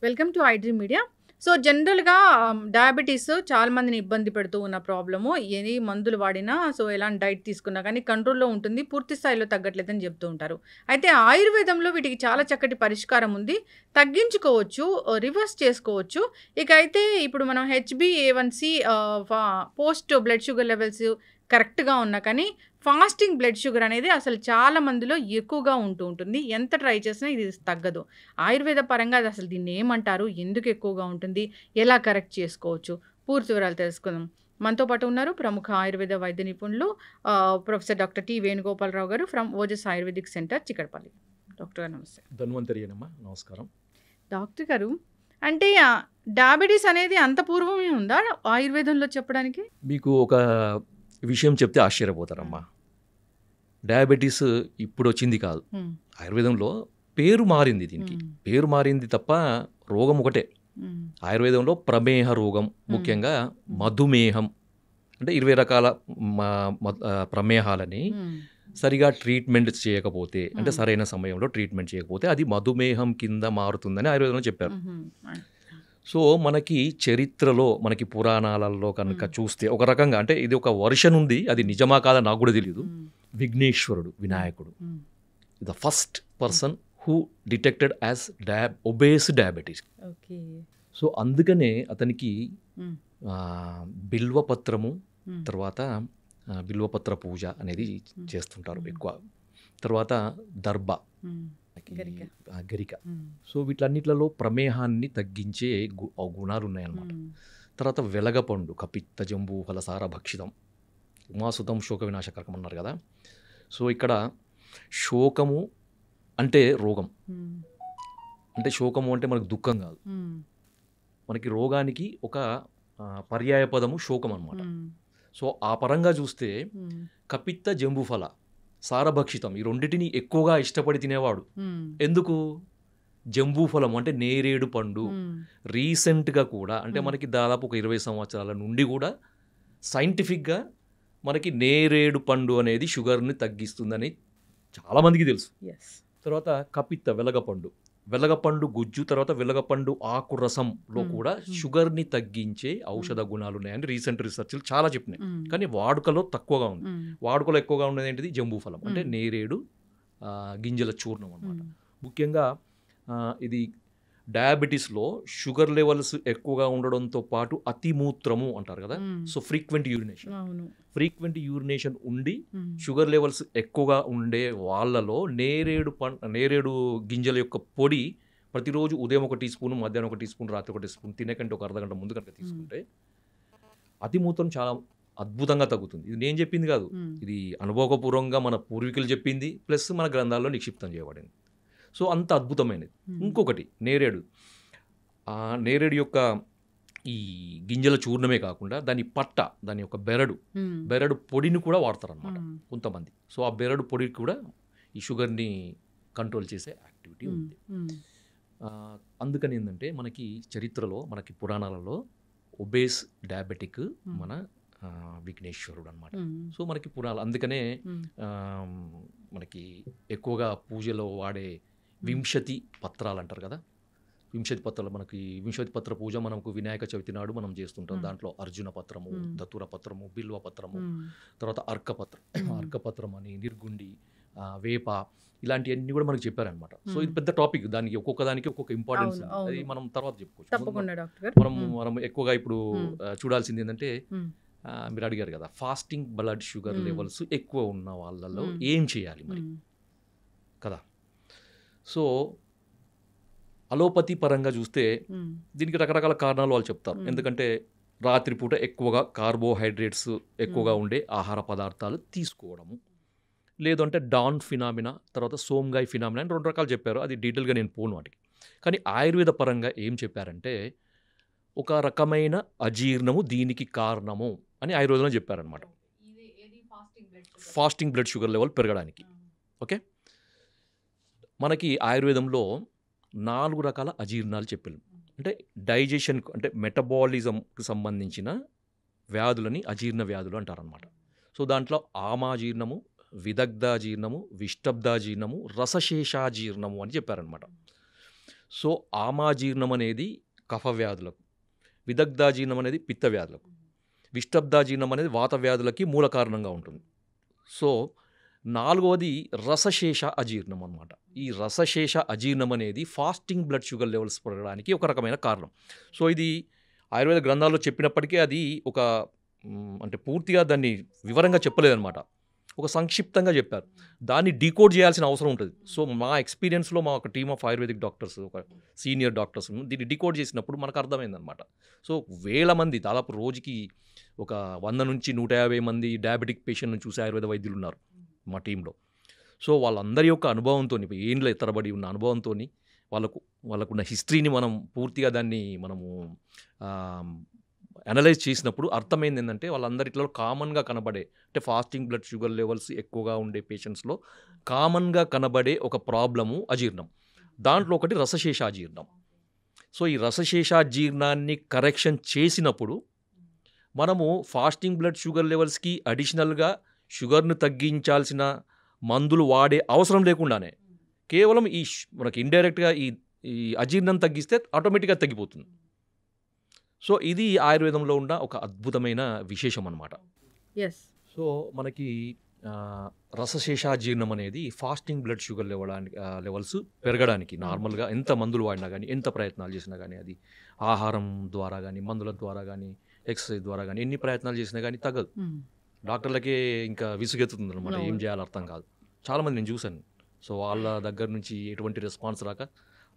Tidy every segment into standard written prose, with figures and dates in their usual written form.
Welcome to iDream media. So జనరల్గా diabetes చాలా మందిని ఇబ్బంది పెడుతూ ఉన్న ప్రాబ్లము. ఎన్ని మందులు వాడినా, సో ఎలాంటి డైట్ తీసుకున్నా కానీ కంట్రోల్లో ఉంటుంది, పూర్తి స్థాయిలో తగ్గట్లేదని చెప్తూ ఉంటారు. అయితే ఆయుర్వేదంలో వీటికి చాలా చక్కటి పరిష్కారం ఉంది, తగ్గించుకోవచ్చు, రివర్స్ చేసుకోవచ్చు. ఇక అయితే ఇప్పుడు మనం హెచ్బిఏవన్సి పోస్ట్ బ్లడ్ షుగర్ లెవెల్స్ కరెక్ట్గా ఉన్నా కానీ ఫాస్టింగ్ బ్లడ్ షుగర్ అనేది అసలు చాలా మందిలో ఎక్కువగా ఉంటూ ఉంటుంది. ఎంత ట్రై చేసినా ఇది తగ్గదు. ఆయుర్వేద పరంగా అది అసలు దీన్ని ఏమంటారు, ఎందుకు ఎక్కువగా ఉంటుంది, ఎలా కరెక్ట్ చేసుకోవచ్చు, పూర్తి వివరాలు తెలుసుకుందాం. మనతో పాటు ఉన్నారు ప్రముఖ ఆయుర్వేద వైద్య నిపుణులు ప్రొఫెసర్ డాక్టర్ టి వేణుగోపాలరావు గారు from Ojas Ayurvedic centre, Chikkadpally. Doctor గారు నమస్తే. ధన్వంతరి అమ్మా, నమస్కారం. డాక్టర్ గారు, అంటే డయాబెటీస్ అనేది అంత పూర్వమే ఉందా ఆయుర్వేదంలో చెప్పడానికి? మీకు ఒక విషయం చెప్తే ఆశ్చర్యపోతారమ్మా. డయాబెటీస్ ఇప్పుడు వచ్చింది కాదు, ఆయుర్వేదంలో పేరు మారింది. దీనికి పేరు మారింది తప్ప రోగం ఒకటే. ఆయుర్వేదంలో ప్రమేహ రోగం, ముఖ్యంగా మధుమేహం, అంటే 20 రకాల ప్రమేహాలని సరిగా ట్రీట్మెంట్ చేయకపోతే, అంటే సరైన సమయంలో ట్రీట్మెంట్ చేయకపోతే అది మధుమేహం కింద మారుతుందని ఆయుర్వేదంలో చెప్పారు. సో మనకి చరిత్రలో, మనకి పురాణాలలో కనుక చూస్తే ఒక రకంగా, అంటే ఇది ఒక వర్షన్ ఉంది, అది నిజమా కాదా నాకు కూడా తెలియదు. విఘ్నేశ్వరుడు, వినాయకుడు, the first person who detected as obese diabetes. So అందుకనే అతనికి బిల్వపత్రము, తర్వాత బిల్వపత్ర పూజ అనేది చేస్తుంటారు ఎక్కువ. తర్వాత దర్భ, గరిక. సో వీటన్నిట్లలో ప్రమేహాన్ని తగ్గించే గుణాలు ఉన్నాయన్నమాట. తర్వాత వెలగపండు, కపిత్త జంబూ ఫలసార భక్షితం, ఉమాసుతం శోక వినాశకరకం అన్నారు కదా. సో ఇక్కడ శోకము అంటే రోగం, అంటే శోకము అంటే మనకు దుఃఖం కాదు, మనకి రోగానికి ఒక పర్యాయ పదము శోకం అన్నమాట. సో ఆ పరంగా చూస్తే కపిత్త జంబుఫల సారభక్షితం, ఈ రెండింటిని ఎక్కువగా ఇష్టపడి తినేవాడు. ఎందుకు? జంబూఫలం అంటే నేరేడు పండు. రీసెంట్గా కూడా, అంటే మనకి దాదాపు ఒక 20 సంవత్సరాల నుండి కూడా సైంటిఫిక్గా మనకి నేరేడు పండు అనేది షుగర్ని తగ్గిస్తుందని చాలామందికి తెలుసు. తర్వాత కపిత్త, వెలగపండు గుజ్జు, తర్వాత వెలగపండు ఆకు రసంలో కూడా షుగర్ని తగ్గించే ఔషధ గుణాలు ఉన్నాయని రీసెంట్ రీసెర్చ్లు చాలా చెప్పినాయి. కానీ వాడుకలో తక్కువగా ఉంది. వాడుకలో ఎక్కువగా ఉన్నది ఏంటిది? జంబూఫలం, అంటే నేరేడు గింజల చూర్ణం అన్నమాట. ముఖ్యంగా ఇది డయాబెటీస్లో షుగర్ లెవెల్స్ ఎక్కువగా ఉండడంతో పాటు అతిమూత్రము అంటారు కదా. సో ఫ్రీక్వెంట్ యూరినేషన్ ఉండి షుగర్ లెవెల్స్ ఎక్కువగా ఉండే వాళ్ళలో నేరేడు గింజల యొక్క పొడి ప్రతిరోజు ఉదయం 1 టీ స్పూన్, మధ్యాహ్నం 1 టీ స్పూన్, రాత్రి 1 టీ స్పూన్, తినేకంటే ఒక అర్ధగంట ముందు కనుక తీసుకుంటే అతిమూత్రం చాలా అద్భుతంగా తగ్గుతుంది. ఇది నేను చెప్పింది కాదు, ఇది అనుభవపూర్వకంగా మన పూర్వీకులు చెప్పింది, ప్లస్ మన గ్రంథాల్లో నిక్షిప్తం చేయబడింది. సో అంత అద్భుతమైనది. ఇంకొకటి నేరేడు యొక్క ఈ గింజల చూర్ణమే కాకుండా దాని దాని యొక్క బెరడు పొడిని కూడా వాడతారు అన్నమాట కొంతమంది. సో ఆ బెరడు పొడి కూడా ఈ షుగర్ని కంట్రోల్ చేసే యాక్టివిటీ ఉంది. అందుకని ఏంటంటే మనకి చరిత్రలో, మనకి పురాణాలలో ఒబేస్ డయాబెటిక్ మన విఘ్నేశ్వరుడు అనమాట. సో మనకి పురాణాలు, అందుకనే మనకి ఎక్కువగా పూజలో వాడే 20 పత్రాలు అంటారు కదా. 20 పత్రాలు, మనకి 20 పత్ర పూజ మనకు వినాయక చవితి నాడు మనం చేస్తుంటాం. దాంట్లో అర్జున పత్రము, దతుర పత్రము, బిల్వ పత్రము, తర్వాత అర్కపత్రం అని, నిర్గుండి, వేప, ఇలాంటివన్నీ కూడా మనకు చెప్పారనమాట. సో ఇది పెద్ద టాపిక్, దానికి ఒక్కొక్క ఇంపార్టెన్స్, అది మనం తర్వాత చెప్పుకోవచ్చు. మనం ఎక్కువగా ఇప్పుడు చూడాల్సింది ఏంటంటే, మీరు అడిగారు కదా, ఫాస్టింగ్ బ్లడ్ షుగర్ లెవెల్స్ ఎక్కువ ఉన్న వాళ్ళలో ఏం చేయాలి మరి కదా. సో అలోపతి పరంగా చూస్తే దీనికి రకరకాల కారణాలు వాళ్ళు చెప్తారు. ఎందుకంటే రాత్రిపూట ఎక్కువగా కార్బోహైడ్రేట్స్ ఎక్కువగా ఉండే ఆహార పదార్థాలు తీసుకోవడము, లేదంటే డాన్ ఫినామినా, తర్వాత సోమ్గాయ్ ఫినామినా అని 2 రకాలు చెప్పారు. అది డీటెయిల్గా నేను పోను వాటికి. కానీ ఆయుర్వేద పరంగా ఏం చెప్పారంటే, ఒక రకమైన అజీర్ణము దీనికి కారణము అని ఆయుర్వేదంలో చెప్పారనమాట, ఫాస్టింగ్ బ్లడ్ షుగర్ లెవెల్ పెరగడానికి. ఓకే, మనకి ఆయుర్వేదంలో 4 రకాల అజీర్ణాలు చెప్పారు. అంటే డైజెషన్, అంటే మెటబాలిజంకి సంబంధించిన వ్యాధులని అజీర్ణ వ్యాధులు అంటారనమాట. సో దాంట్లో ఆమాజీర్ణము, విదగ్ధాజీర్ణము, విష్టబ్దాజీర్ణము, రసశేషాజీర్ణము అని చెప్పారనమాట. సో ఆమాజీర్ణం అనేది కఫ వ్యాధులకు, విదగ్ధాజీర్ణం అనేది పిత్త వ్యాధులకు, విష్టబ్దాజీర్ణం అనేది వాత వ్యాధులకి మూల కారణంగా ఉంటుంది. సో 4వది రసశేష అజీర్ణం అనమాట. ఈ రసశేష అజీర్ణం అనేది ఫాస్టింగ్ బ్లడ్ షుగర్ లెవెల్స్ పెరగడానికి ఒక రకమైన కారణం. సో ఇది ఆయుర్వేద గ్రంథాల్లో చెప్పినప్పటికీ అది ఒక అంటే పూర్తిగా దాన్ని వివరంగా చెప్పలేదన్నమాట, ఒక సంక్షిప్తంగా చెప్పారు. దాన్ని డీకోడ్ చేయాల్సిన అవసరం ఉంటుంది. సో మా ఎక్స్పీరియన్స్లో మా ఒక టీమ్ ఆఫ్ ఆయుర్వేదిక్ డాక్టర్స్, ఒక సీనియర్ డాక్టర్స్ దీన్ని డీకోడ్ చేసినప్పుడు మనకు అర్థమైందనమాట. సో వేల మంది, దాదాపు రోజుకి ఒక 100 నుంచి 150 మంది డయాబెటిక్ పేషెంట్ని చూసే ఆయుర్వేద వైద్యులు ఉన్నారు మా టీంలో. సో వాళ్ళందరి యొక్క అనుభవంతో, ఏండ్ల ఎత్తరబడి ఉన్న అనుభవంతో, వాళ్ళకున్న హిస్టరీని మనం పూర్తిగా దాన్ని మనము అనలైజ్ చేసినప్పుడు అర్థమైంది ఏంటంటే వాళ్ళందరిలో కామన్గా కనబడే, అంటే ఫాస్టింగ్ బ్లడ్ షుగర్ లెవెల్స్ ఎక్కువగా ఉండే పేషెంట్స్లో కామన్గా కనబడే ఒక ప్రాబ్లము అజీర్ణం. దాంట్లో ఒకటి రసశేషాజీర్ణం. సో ఈ రసశేషాజీర్ణాన్ని కరెక్షన్ చేసినప్పుడు మనము ఫాస్టింగ్ బ్లడ్ షుగర్ లెవెల్స్కి అడిషనల్గా షుగర్ను తగ్గించాల్సిన మందులు వాడే అవసరం లేకుండానే కేవలం మనకి ఇండైరెక్ట్గా ఈ అజీర్ణం తగ్గిస్తే ఆటోమేటిక్గా తగ్గిపోతుంది. సో ఇది ఆయుర్వేదంలో ఉన్న ఒక అద్భుతమైన విశేషం అన్నమాట. సో మనకి రసశేషాజీర్ణం అనేది ఫాస్టింగ్ బ్లడ్ షుగర్ లెవెల్స్ పెరగడానికి నార్మల్గా ఎంత మందులు వాడినా కానీ, ఎంత ప్రయత్నాలు చేసినా కానీ, అది ఆహారం ద్వారా కానీ, మందుల ద్వారా కానీ, ఎక్సర్సైజ్ ద్వారా కానీ ఎన్ని ప్రయత్నాలు చేసినా కానీ తగ్గదు. డాక్టర్లకే ఇంకా విసుగెత్తుతుంది అనమాట, ఏం చేయాలో అర్థం కాదు. చాలామంది నేను చూశాను. సో వాళ్ళ దగ్గర నుంచి ఎటువంటి రెస్పాన్స్ రాక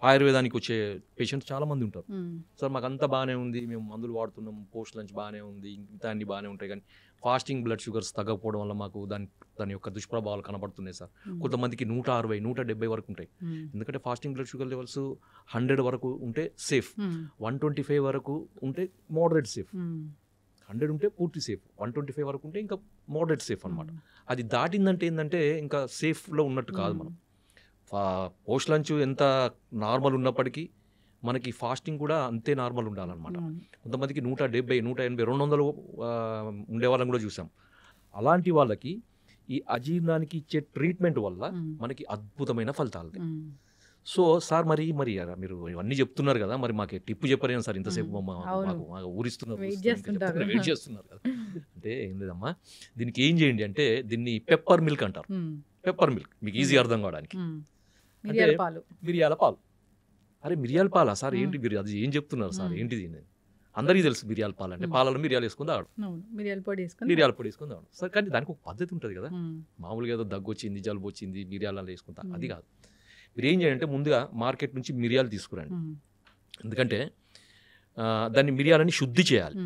ఆయుర్వేదానికి వచ్చే పేషెంట్స్ చాలామంది ఉంటారు. సార్ మాకు అంతా బాగానే ఉంది, మేము మందులు వాడుతున్నాం, పోస్ట్ లంచ్ బాగానే ఉంది, ఇంత అన్ని బాగానే ఉంటాయి, కానీ ఫాస్టింగ్ బ్లడ్ షుగర్స్ తగ్గకపోవడం వల్ల మాకు దాని యొక్క దుష్ప్రభావాలు కనబడుతున్నాయి సార్. కొంతమందికి 160, 170 వరకు ఉంటాయి. ఎందుకంటే ఫాస్టింగ్ బ్లడ్ షుగర్ లెవెల్స్ 100 వరకు ఉంటే సేఫ్, 125 వరకు ఉంటే మోడరేట్ సేఫ్, 100 ఉంటే పూర్తి సేఫ్, 125 వరకు ఉంటే ఇంకా మోడరేట్ సేఫ్ అనమాట. అది దాటిందంటే ఏంటంటే ఇంకా సేఫ్లో ఉన్నట్టు కాదు. మనం పోస్ట్ లంచ్ ఎంత నార్మల్ ఉన్నప్పటికీ మనకి ఫాస్టింగ్ కూడా అంతే నార్మల్ ఉండాలన్నమాట. కొంతమందికి 170, 180, 200 ఉండే వాళ్ళని కూడా చూసాం. అలాంటి వాళ్ళకి ఈ అజీర్ణానికి ఇచ్చే ట్రీట్మెంట్ వల్ల మనకి అద్భుతమైన ఫలితాలు. సో సార్ మరి మీరు ఇవన్నీ చెప్తున్నారు కదా, మరి మాకు టిప్పు చెప్పలేను సార్, ఇంతసేపు మాకు ఊరిస్తున్నారు, వెయిట్ చేస్తున్నారు కదా. అంటే ఏం లేదమ్మా, దీనికి ఏం చేయండి అంటే దీన్ని పెప్పర్ మిల్క్ అంటారు. పెప్పర్ మిల్క్ మీకు ఈజీ అర్థం కావడానికి, మిరియాల పాలు. అరే మిరియాల పాలా సార్, ఏంటి మీరు అది ఏం చెప్తున్నారు సార్, ఏంటిది? అందరికీ తెలుసు మిరియాల పాలు అంటే పాలలో మిరియాలు వేసుకుని తాగడం, మిరియాల పొడి వేసుకుని తాగడం సార్. కానీ దానికి ఒక పద్ధతి ఉంటుంది కదా. మామూలుగా ఏదో దగ్గు వచ్చింది, జలుబు వచ్చింది, మిరియాలలో వేసుకుంటా, అది కాదు. మీరు ఏం చేయాలంటే ముందుగా మార్కెట్ నుంచి మిరియాలు తీసుకురండి. ఎందుకంటే దాన్ని మిరియాలని శుద్ధి చేయాలి.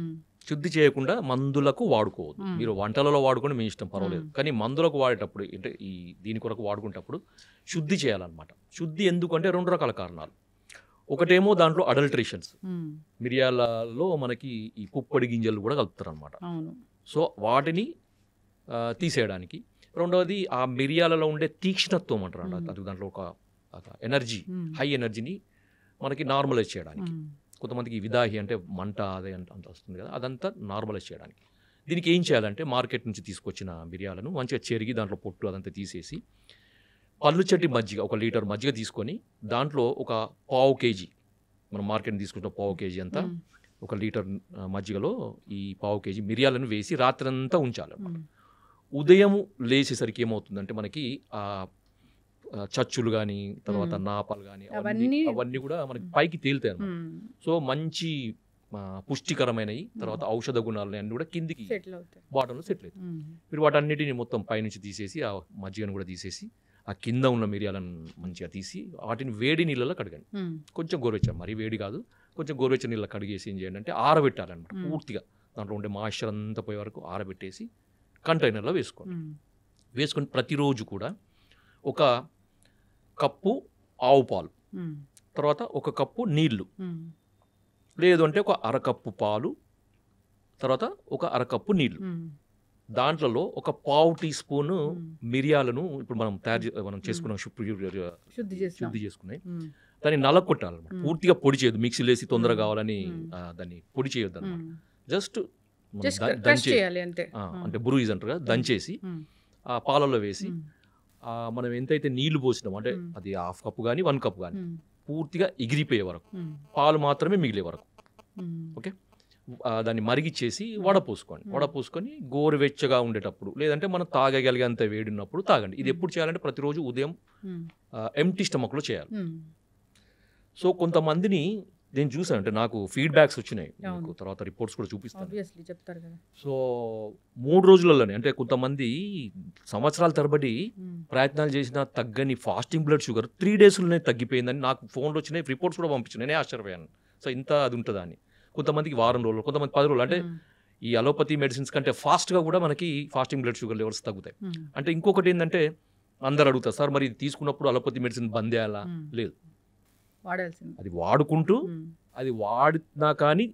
శుద్ధి చేయకుండా మందులకు వాడుకోవద్దు. మీరు వంటలలో వాడుకొని మీ ఇష్టం, పర్వాలేదు. కానీ మందులకు వాడేటప్పుడు, అంటే దీని కొరకు వాడుకునేటప్పుడు శుద్ధి చేయాలన్నమాట. శుద్ధి ఎందుకంటే 2 రకాల కారణాలు. ఒకటేమో దాంట్లో అడల్ట్రేషన్స్, మిరియాలలో మనకి ఈ పుప్పొడి గింజలు కూడా కలుపుతారు అనమాట. సో వాటిని తీసేయడానికి. రెండవది ఆ మిరియాలలో ఉండే తీక్ష్ణత్వం అంటారు అన్నమాట. అది దాంట్లో ఒక ఎనర్జీ, హై ఎనర్జీని మనకి నార్మలైజ్ చేయడానికి. కొంతమందికి విదాహి అంటే మంట అదే అంత వస్తుంది కదా, అదంతా నార్మలైజ్ చేయడానికి. దీనికి ఏం చేయాలంటే మార్కెట్ నుంచి తీసుకొచ్చిన మిరియాలను మంచిగా చెరిగి దాంట్లో పొట్టు అదంతా తీసేసి పల్లుచట్టి మజ్జిగ, 1 లీటర్ మజ్జిగ తీసుకొని దాంట్లో ఒక 1/2 కేజీ, మనం మార్కెట్ తీసుకుంటాం 1/2 కేజీ అంతా, 1 లీటర్ మజ్జిగలో ఈ 1/2 కేజీ మిరియాలను వేసి రాత్రంతా ఉంచాలి. ఉదయం లేచేసరికి ఏమవుతుందంటే మనకి ఆ చచ్చులు కానీ, తర్వాత నాపాలు కానీ, అవన్నీ కూడా మనకి పైకి తేలుతాయి అన్నమాట. సో మంచి పుష్టికరమైనవి, తర్వాత ఔషధ గుణాలు అన్నీ కూడా కిందికి బాటంలో సెటిల్ అవుతాయి. మీరు వాటన్నిటిని మొత్తం పైనుంచి తీసేసి ఆ మజ్జిగను కూడా తీసేసి ఆ కింద ఉన్న మిరియాలను మంచిగా తీసి వాటిని వేడి నీళ్ళలో కడగండి. కొంచెం గోరువెచ్చ, మరీ వేడి కాదు, కొంచెం గోరువెచ్చ నీళ్ళలో కడిగేసి ఏం చేయండి అంటే ఆరబెట్టాలన్నమాట. పూర్తిగా దాంట్లో ఉండే మాయిశ్చర్ అంతా పోయే వరకు ఆరబెట్టేసి కంటైనర్లో వేసుకొని ప్రతిరోజు కూడా 1 కప్పు ఆవు పాలు, తర్వాత 1 కప్పు నీళ్లు, లేదు అంటే 1/2 కప్పు పాలు, తర్వాత 1/2 కప్పు నీళ్లు, దాంట్లో 1/4 టీ స్పూను మిరియాలను ఇప్పుడు మనం చేసుకున్నాం, శుద్ధి చేసుకున్నాయి, దాన్ని నలగొట్టాలన్నమాట. పూర్తిగా పొడి చేయొద్దు, మిక్సీలో వేసి తొందరగా కావాలని దాన్ని పొడి చేయొద్దు అనమాట. జస్ట్ దంచేయాలి, అంటే బురుయిజ్ అంటారు కదా, దంచేసి ఆ పాలలో వేసి మనం ఎంతైతే నీళ్లు పోసినాం అంటే అది 1/2 కప్పు కానీ 1 కప్పు కానీ పూర్తిగా ఎగిరిపోయే వరకు, పాలు మాత్రమే మిగిలే వరకు ఓకే దాన్ని మరిగిచ్చేసి వడపోసుకొని గోరువెచ్చగా ఉండేటప్పుడు, లేదంటే మనం తాగగలిగేంత వేడి ఉన్నప్పుడు తాగండి. ఇది ఎప్పుడు చేయాలంటే ప్రతిరోజు ఉదయం ఎంప్టీ స్టమక్లో చేయాలి. సో కొంతమందిని నేను చూసాను, అంటే నాకు ఫీడ్బ్యాక్స్ వచ్చినాయి, నాకు తర్వాత రిపోర్ట్స్ కూడా చూపిస్తాను. సో 3 రోజులలోనే, అంటే కొంతమంది సంవత్సరాల తరబడి ప్రయత్నాలు చేసిన తగ్గని ఫాస్టింగ్ బ్లడ్ షుగర్ 3 డేస్లోనే తగ్గిపోయిందని నాకు ఫోన్లో వచ్చినాయి, రిపోర్ట్స్ కూడా పంపించాను. నేనే ఆశ్చర్యపోయాను. సో ఇంత అది ఉంటుందా అని. కొంతమందికి వారం రోజులు, కొంతమంది 10 రోజులు. అంటే ఈ అలోపతి మెడిసిన్స్ కంటే ఫాస్ట్గా కూడా మనకి ఫాస్టింగ్ బ్లడ్ షుగర్ లెవెల్స్ తగ్గుతాయి. అంటే ఇంకొకటి ఏంటంటే అందరు అడుగుతారు, సార్ మరి ఇది తీసుకున్నప్పుడు అలోపతి మెడిసిన్ బంద్ చేయాలా? లేదు, అది వాడుకుంటూ అది వాడినా కానీ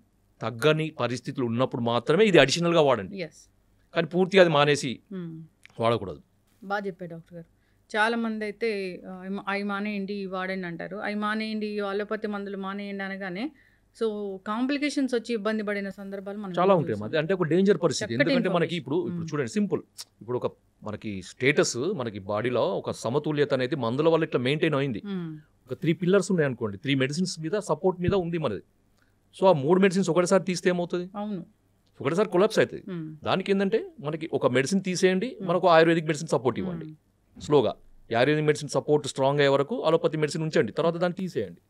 తగ్గని పరిస్థితులు ఉన్నప్పుడు మాత్రమే ఇది అడిషనల్గా వాడండి, కానీ పూర్తిగా అది మానేసి వాడకూడదు. బాగా చెప్పారు డాక్టర్ గారు. చాలా మంది అయితే అవి మానేయండి వాడండి అంటారు, అవి మానేయండి అలోపతి మందులు మానేయండి అనగానే సో కాంప్లికేషన్స్ వచ్చి ఇబ్బంది పడిన సందర్భాలు మనం చాలా ఉంటాయి. అది అంటే ఒక డేంజర్ పరిస్థితి. ఎందుకంటే మనకి ఇప్పుడు చూడండి, సింపుల్, ఇప్పుడు ఒక మనకి స్టేటస్, మనకి బాడీలో ఒక సమతుల్యత అనేది మందుల వల్ల ఇట్లా మెయింటైన్ అయింది. ఒక 3 పిల్లర్స్ ఉన్నాయి అనుకోండి, 3 మెడిసిన్స్ మీద సపోర్ట్ మీద ఉంది మనది. సో ఆ 3 మెడిసిన్స్ ఒకటిసారి తీస్తే ఏమవుతుంది? ఒకటిసారి కొలాప్స్ అవుతుంది. దానికి ఏంటంటే మనకి ఒక మెడిసిన్ తీసేయండి, మనకు ఆయుర్వేదిక్ మెడిసిన్ సపోర్ట్ ఇవ్వండి స్లోగా. ఆయుర్వేదిక్ మెడిసిన్ సపోర్ట్ స్ట్రాంగ్ అయ్యే వరకు అలోపతి మెడిసిన్ ఉంచండి, తర్వాత దాన్ని తీసేయండి.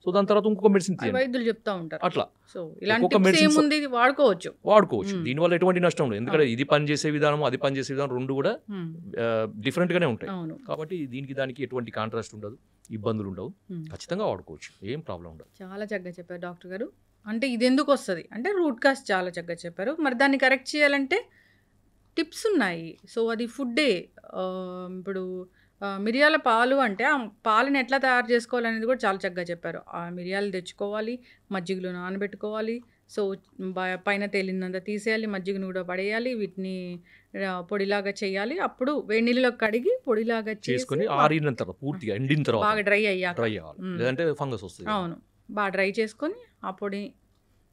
సో దాని తర్వాత ఇంకొక మెడిసిన్ వైద్యులు చెప్తా ఉంటారు అట్లా. సో ఇలాంటి మెడిసిన్ వాడుకోవచ్చు, దీనివల్ల ఎటువంటి నష్టం ఉండదు. ఎందుకంటే ఇది పనిచేసే విధానం, అది పనిచేసే విధానం రెండు కూడా డిఫరెంట్ గానే ఉంటాయి. కాబట్టి దీనికి దానికి ఎటువంటి కాంట్రాస్ట్ ఉండదు, ఇబ్బందులు ఉండవు, ఖచ్చితంగా వాడుకోవచ్చు, ఏం ప్రాబ్లం ఉండదు. చాలా చక్కగా చెప్పారు డాక్టర్ గారు. అంటే ఇది ఎందుకు వస్తుంది అంటే రూట్ కాజ్ చాలా చక్కగా చెప్పారు. మరి దాన్ని కరెక్ట్ చేయాలంటే టిప్స్ ఉన్నాయి. సో అది ఫుడ్డే. ఇప్పుడు మిరియాల పాలు అంటే ఆ పాలని ఎట్లా తయారు చేసుకోవాలనేది కూడా చాలా చక్కగా చెప్పారు. ఆ మిరియాలు తెచ్చుకోవాలి, మజ్జిగలో నానబెట్టుకోవాలి, సో పైన తేలినంత తీసేయాలి, మజ్జిగను కూడా పడేయాలి, వీటిని పొడిలాగా చేయాలి, అప్పుడు వేడి నీళ్ళలో కడిగి పొడిలాగా చేసుకొని ఆరిన తర్వాత పూర్తిగా ఎండిన తర్వాత బాగా డ్రై అయ్యాక, లేదంటే ఫంగస్ వస్తుంది. అవును, బాగా డ్రై చేసుకొని ఆ పొడి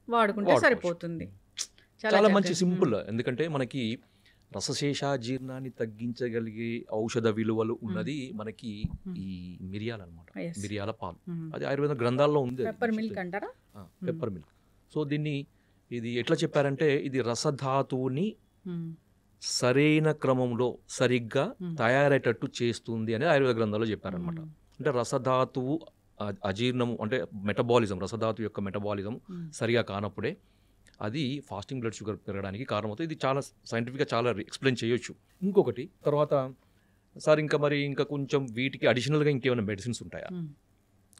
వాడుకుంటే సరిపోతుంది. చాలా మంచి సింపుల్. ఎందుకంటే మనకి రసశేషాజీర్ణాన్ని తగ్గించగలిగే ఔషధ విలువలు ఉన్నది మనకి ఈ మిరియాలు అనమాట, మిరియాల పాలు. అది ఆయుర్వేద గ్రంథాల్లో ఉంది, పెప్పర్ మిల్క్ అంటారా, పెప్పర్ మిల్క్. సో దీన్ని ఇది ఎట్లా చెప్పారంటే ఇది రసధాతువుని సరైన క్రమంలో సరిగ్గా తయారయ్యేటట్టు చేస్తుంది అని ఆయుర్వేద గ్రంథాల్లో చెప్పారనమాట. అంటే రసధాతువు అజీర్ణము అంటే మెటబాలిజం, రసధాతు యొక్క మెటబాలిజం సరిగా కానప్పుడే అది ఫాస్టింగ్ బ్లడ్ షుగర్ పెరగడానికి కారణమవుతుంది. ఇది చాలా సైంటిఫిక్గా చాలా ఎక్స్ప్లెయిన్ చేయొచ్చు. ఇంకొకటి తర్వాత సార్ ఇంకా కొంచెం వీటికి అడిషనల్గా ఇంకేమైనా మెడిసిన్స్ ఉంటాయా?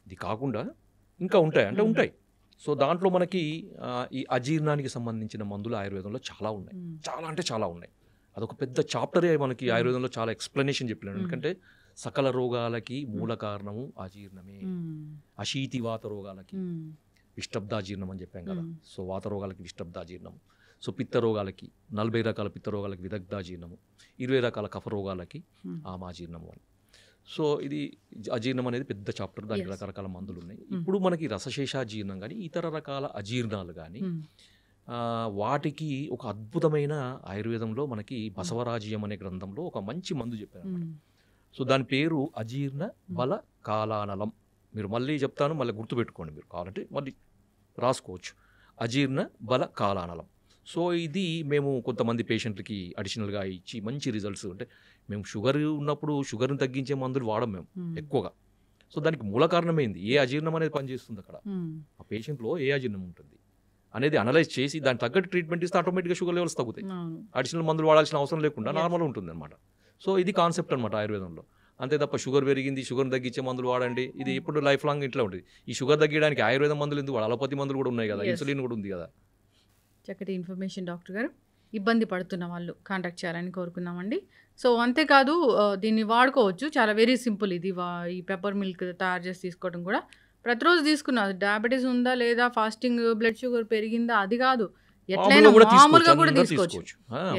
ఇది కాకుండా ఇంకా ఉంటాయి అంటే ఉంటాయి. సో దాంట్లో మనకి ఈ అజీర్ణానికి సంబంధించిన మందులు ఆయుర్వేదంలో చాలా ఉన్నాయి, చాలా అంటే చాలా ఉన్నాయి. అదొక పెద్ద చాప్టరే మనకి ఆయుర్వేదంలో చాలా ఎక్స్ప్లెనేషన్ చెప్పినాడు. ఎందుకంటే సకల రోగాలకి మూల కారణము అజీర్ణమే. అశీతివాత రోగాలకి విష్టబ్దాజీర్ణం అని చెప్పాం కదా. సో వాత రోగాలకి విష్టబ్దాజీర్ణము, సో పిత్త రోగాలకి 40 రకాల పిత్త రోగాలకి విదగ్ధాజీర్ణము, 20 రకాల కఫ రోగాలకి ఆమాజీర్ణము అని. సో ఇది అజీర్ణం అనేది పెద్ద చాప్టర్, దానికి రకరకాల మందులు ఉన్నాయి. ఇప్పుడు మనకి రసశేషాజీర్ణం కానీ ఇతర రకాల అజీర్ణాలు కానీ వాటికి ఒక అద్భుతమైన ఆయుర్వేదంలో మనకి బసవరాజ్యం అనే గ్రంథంలో ఒక మంచి మందు చెప్పారు. సో దాని పేరు అజీర్ణ బల కాలానలం. మీరు మళ్ళీ చెప్తాను, మళ్ళీ గుర్తుపెట్టుకోండి, మీరు కావాలంటే మళ్ళీ రాసుకోవచ్చు. అజీర్ణ బల కాలానలం. సో ఇది మేము కొంతమంది పేషెంట్లకి అడిషనల్గా ఇచ్చి మంచి రిజల్ట్స్. అంటే మేము షుగర్ ఉన్నప్పుడు షుగర్ని తగ్గించే మందులు వాడం మేము ఎక్కువగా. సో దానికి మూల కారణమైంది ఏ అజీర్ణం అనేది పనిచేస్తుంది అక్కడ, ఆ పేషెంట్లో ఏ అజీర్ణం ఉంటుంది అనేది అనలైజ్ చేసి దానికి తగ్గట్టు ట్రీట్మెంట్ ఇస్తే ఆటోమేటిక్గా షుగర్ లెవెల్స్ తగ్గుతాయి. అడిషనల్ మందులు వాడాల్సిన అవసరం లేకుండా నార్మల్ ఉంటుంది అనమాట. సో ఇది కాన్సెప్ట్ అనమాట ఆయుర్వేదంలో. అంతే తప్ప షుగర్ పెరిగింది, షుగర్ తగ్గించే మందులు వాడండి, ఇది ఎప్పుడు లైఫ్ లాంగ్ ఇట్లా ఉంటుంది. ఈ షుగర్ తగ్గడానికి ఆయుర్వేదం మందులు ఎందుకు వాడు, అలోపతి మందులు కూడా ఉన్నాయి కదా, ఇన్సులిన్ కూడా ఉంది కదా. చక్కటి ఇన్ఫర్మేషన్ డాక్టర్ గారు. ఇబ్బంది పడుతున్న వాళ్ళు కాంటాక్ట్ చేయాలని కోరుకున్నామండి. సో అంతేకాదు దీన్ని వాడుకోవచ్చు, చాలా వెరీ సింపుల్. ఇది ఈ పెప్పర్ మిల్క్ తయారు చేసి తీసుకోవడం కూడా ప్రతిరోజు తీసుకున్నారు. డయాబెటీస్ ఉందా లేదా, ఫాస్టింగ్ బ్లడ్ షుగర్ పెరిగిందా అది కాదు, ఎట్లయినా మామూలుగా కూడా తీసుకోవచ్చు.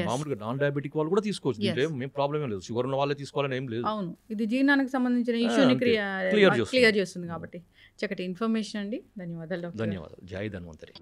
మామూలుగా నాన్ డయాబెటిక్ వాళ్ళు కూడా తీసుకోవచ్చు, దీంట్లో ప్రాబ్లమ్ లేదు. షుగర్ ఉన్న వాళ్ళే తీసుకోవాలని ఏం లేదు. అవును, ఇది జీర్ణానికి సంబంధించిన ఇష్యూని క్లియర్ చేస్తుంది కాబట్టి చక్కటి ఇన్ఫర్మేషన్ అండి. ధన్యవాదాలు డాక్టర్. ధన్యవాదాలు. జై ధన్వంతరి.